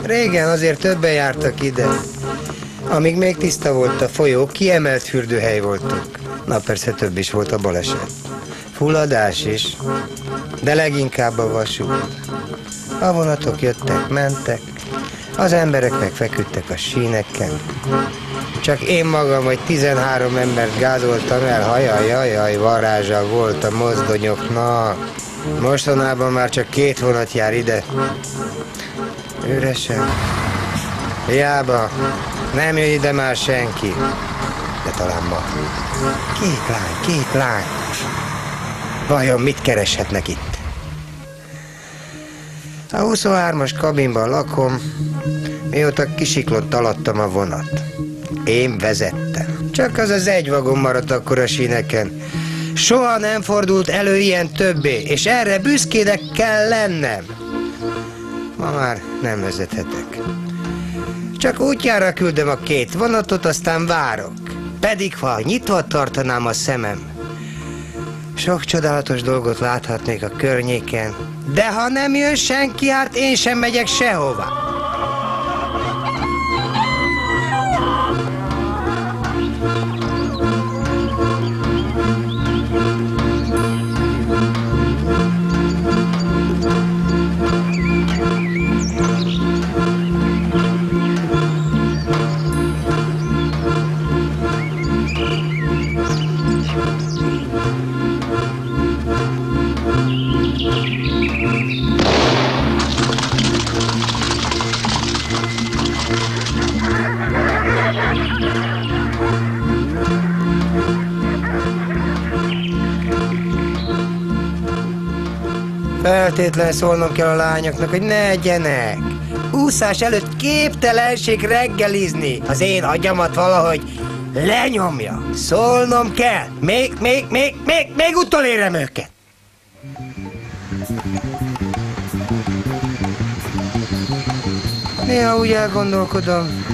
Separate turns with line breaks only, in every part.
Régen azért többen jártak ide. Amíg még tiszta volt a folyó, kiemelt fürdőhely voltunk. Na persze több is volt a baleset. Fulladás is, de leginkább a vasút. A vonatok jöttek, mentek, az emberek meg feküdtek a síneken. Csak én magam, vagy 13 embert gázoltam el, hajaj, varázsa volt a mozdonyoknak. Mostanában már csak 2 vonat jár ide. Üresen. Hiába, nem jön ide már senki. De talán ma. 2 lány. Vajon mit kereshetnek itt? A 23-as kabinban lakom, mióta kisiklott alattam a vonat. Én vezettem. Csak az egy vagon maradt akkor a síneken. Soha nem fordult elő ilyen többé, és erre büszkének kell lennem. Ma már nem vezethetek. Csak útjára küldöm a 2 vonatot, aztán várok. Pedig ha nyitva tartanám a szemem, sok csodálatos dolgot láthatnék a környéken. De ha nem jön senki, hát én sem megyek sehova. Feltétlen szólnom kell a lányoknak, hogy ne egyenek. Úszás előtt képtelenség reggelizni. Az én agyamat valahogy lenyomja. Szólnom kell. Még utolérem őket. Néha úgy elgondolkodom,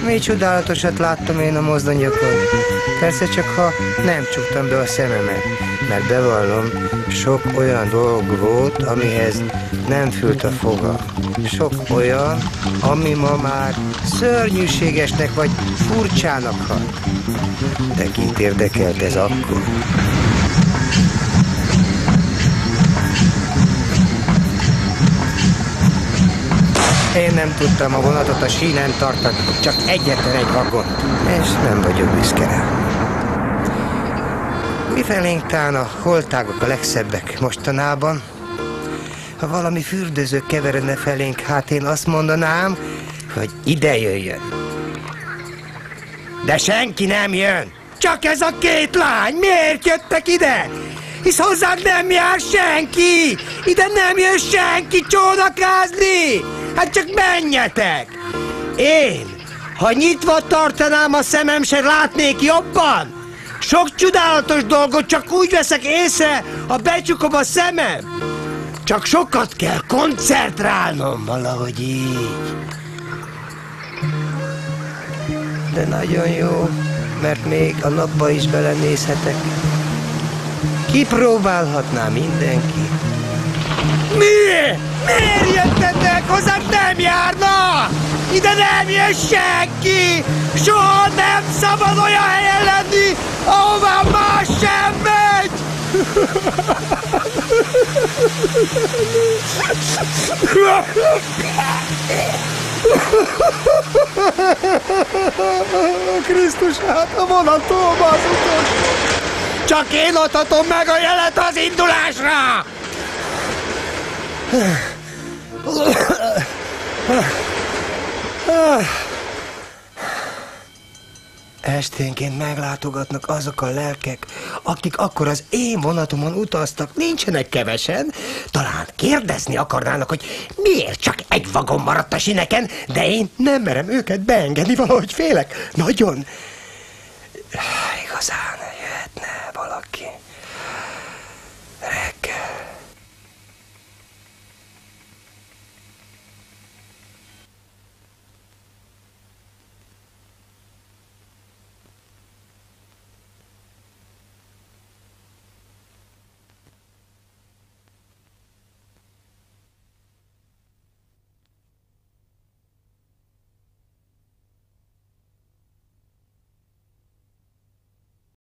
mi csodálatosat láttam én a mozdonyokon. Persze csak ha nem csuktam be a szememet, mert bevallom, sok olyan dolog volt, amihez nem fült a foga. Sok olyan, ami ma már szörnyűségesnek vagy furcsának hat. De kit érdekelt ez akkor? Én nem tudtam a vonatot a sínen tartani, csak egyetlen egy vagon. És nem vagyok büszke rá. Mifelénk tán a holtágok a legszebbek mostanában. Ha valami fürdőző keveredne felénk, hát én azt mondanám, hogy ide jöjjön. De senki nem jön. Csak ez a 2 lány. Miért jöttek ide? Hisz hozzánk nem jár senki. Ide nem jön senki csónakázni. Hát csak menjetek. Én, ha nyitva tartanám a szemem, se látnék jobban. Sok csodálatos dolgot csak úgy veszek észre, ha becsukom a szemem. Csak sokat kell koncentrálnom, valahogy így. De nagyon jó, mert még a napba is belenézhetek. Kipróbálhatná mindenki. Miért? Miért jöttetek? Hozzánk nem járna! Ide nem jön senki! Soha nem szabad olyan helyen lenni, ahová más sem megy! Krisztus, hát a vonatom az utolsó! Csak én adhatom meg a jelet az indulásra! Esténként meglátogatnak azok a lelkek, akik akkor az én vonatomon utaztak. Nincsenek kevesen. Talán kérdezni akarnának, hogy miért csak egy vagon maradt a sineken, de én nem merem őket beengedni, valahogy félek. Nagyon. Igazán.